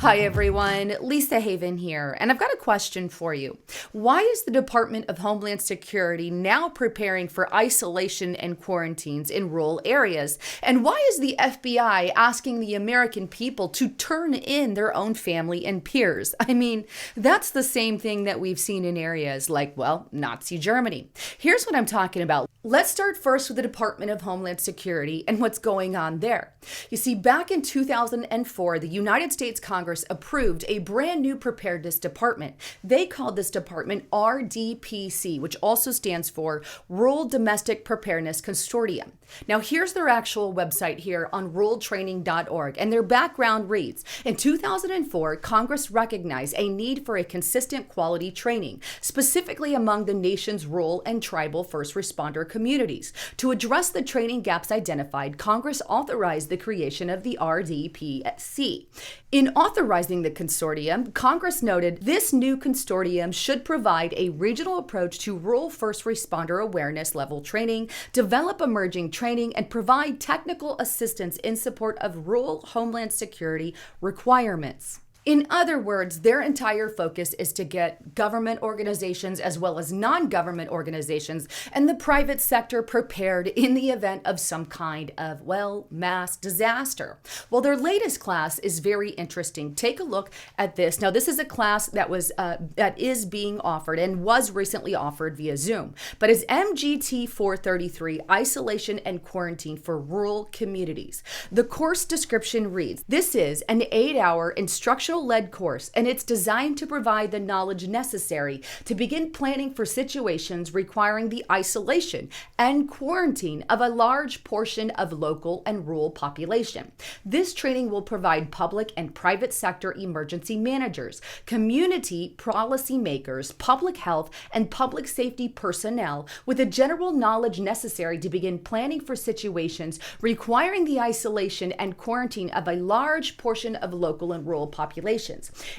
Hi everyone, Lisa Haven here, and I've got a question for you. Why is the Department of Homeland Security now preparing for isolation and quarantines in rural areas? And why is the FBI asking the American people to turn in their own family and peers? I mean, that's the same thing that we've seen in areas like, well, Nazi Germany. Here's what I'm talking about. Let's start first with the Department of Homeland Security and what's going on there. You see, back in 2004, the United States Congress approved a brand new preparedness department. They called this department RDPC, which also stands for Rural Domestic Preparedness Consortium. Now, here's their actual website here on ruraltraining.org, and their background reads, in 2004, Congress recognized a need for a consistent quality training, specifically among the nation's rural and tribal first responder communities. To address the training gaps identified, Congress authorized the creation of the RDPC. In authorizing the consortium, Congress noted this new consortium should provide a regional approach to rural first responder awareness level training, develop emerging training, and provide technical assistance in support of rural homeland security requirements. In other words, their entire focus is to get government organizations as well as non-government organizations and the private sector prepared in the event of some kind of, well, mass disaster. Well, their latest class is very interesting. Take a look at this. Now, this is a class that is being offered and was recently offered via Zoom, but it's MGT 433, Isolation and Quarantine for Rural Communities. The course description reads, this is an 8-hour instructional led course, and it's designed to provide the knowledge necessary to begin planning for situations requiring the isolation and quarantine of a large portion of local and rural population. This training will provide public and private sector emergency managers, community policy makers, public health, and public safety personnel with the general knowledge necessary to begin planning for situations requiring the isolation and quarantine of a large portion of local and rural populations.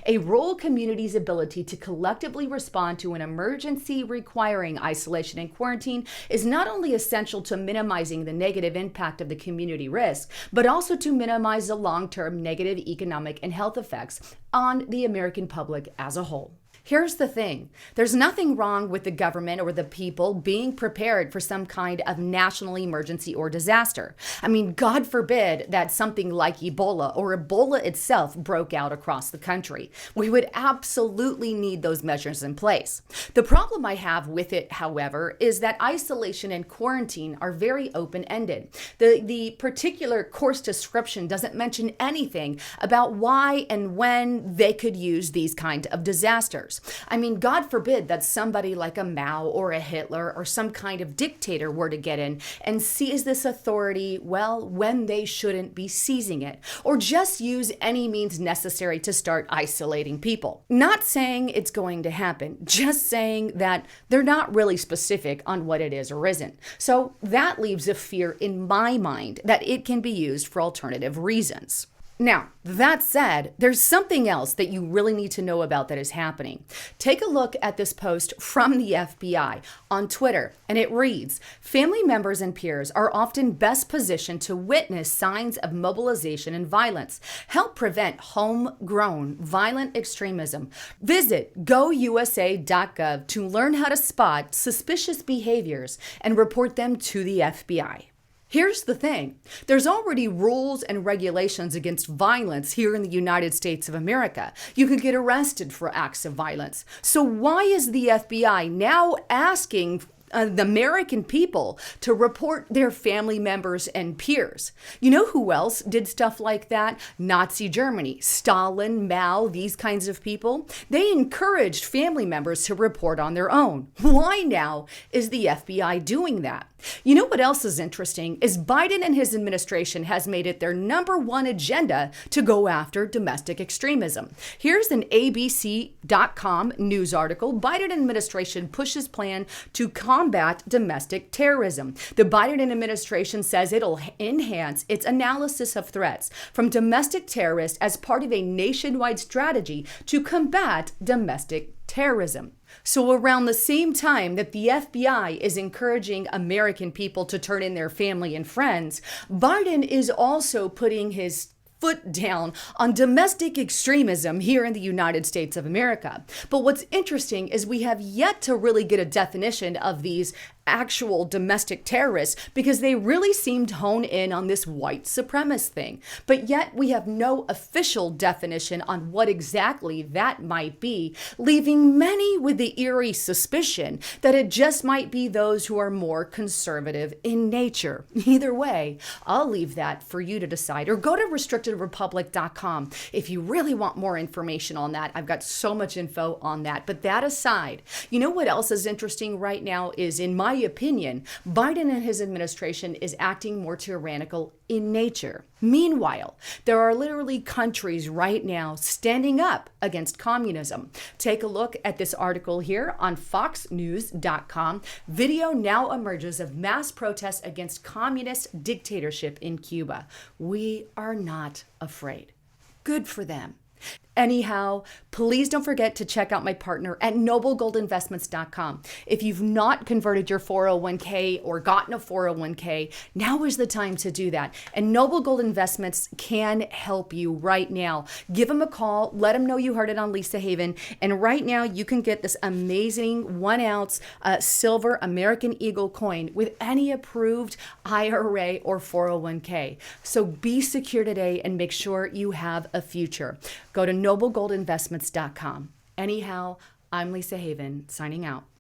A rural community's ability to collectively respond to an emergency requiring isolation and quarantine is not only essential to minimizing the negative impact of the community risk, but also to minimize the long-term negative economic and health effects on the American public as a whole. Here's the thing. There's nothing wrong with the government or the people being prepared for some kind of national emergency or disaster. I mean, God forbid that something like Ebola or Ebola itself broke out across the country. We would absolutely need those measures in place. The problem I have with it, however, is that isolation and quarantine are very open-ended. The particular course description doesn't mention anything about why and when they could use these kind of disasters. I mean, God forbid that somebody like a Mao or a Hitler or some kind of dictator were to get in and seize this authority, well, when they shouldn't be seizing it, or just use any means necessary to start isolating people. Not saying it's going to happen, just saying that they're not really specific on what it is or isn't. So that leaves a fear in my mind that it can be used for alternative reasons. Now, that said, there's something else that you really need to know about that is happening. Take a look at this post from the FBI on Twitter, and it reads, family members and peers are often best positioned to witness signs of mobilization and violence. Help prevent homegrown violent extremism. Visit gousa.gov to learn how to spot suspicious behaviors and report them to the FBI. Here's the thing. There's already rules and regulations against violence here in the United States of America. You can get arrested for acts of violence. So why is the FBI now asking the American people to report their family members and peers? You know who else did stuff like that? Nazi Germany, Stalin, Mao, these kinds of people. They encouraged family members to report on their own. Why now is the FBI doing that? You know what else is interesting is Biden and his administration has made it their #1 agenda to go after domestic extremism. Here's an ABC.com news article. Biden administration pushes plan to combat domestic terrorism. The Biden administration says it'll enhance its analysis of threats from domestic terrorists as part of a nationwide strategy to combat domestic terrorism. So around the same time that the FBI is encouraging American people to turn in their family and friends, Biden is also putting his foot down on domestic extremism here in the United States of America. But what's interesting is we have yet to really get a definition of these actual domestic terrorists because they really seem to hone in on this white supremacist thing. But yet we have no official definition on what exactly that might be, leaving many with the eerie suspicion that it just might be those who are more conservative in nature. Either way, I'll leave that for you to decide, or go to restrictedrepublic.com if you really want more information on that. I've got so much info on that. But that aside, you know what else is interesting right now is, in my opinion, Biden and his administration is acting more tyrannical in nature. Meanwhile, there are literally countries right now standing up against communism. Take a look at this article here on foxnews.com. Video now emerges of mass protests against communist dictatorship in Cuba. We are not afraid. Good for them. Anyhow, please don't forget to check out my partner at noblegoldinvestments.com. If you've not converted your 401k or gotten a 401k, now is the time to do that. And Noble Gold Investments can help you right now. Give them a call. Let them know you heard it on Lisa Haven. And right now, you can get this amazing 1 ounce silver American Eagle coin with any approved IRA or 401k. So be secure today and make sure you have a future. Go to noblegoldinvestments.com. Anyhow, I'm Lisa Haven, signing out.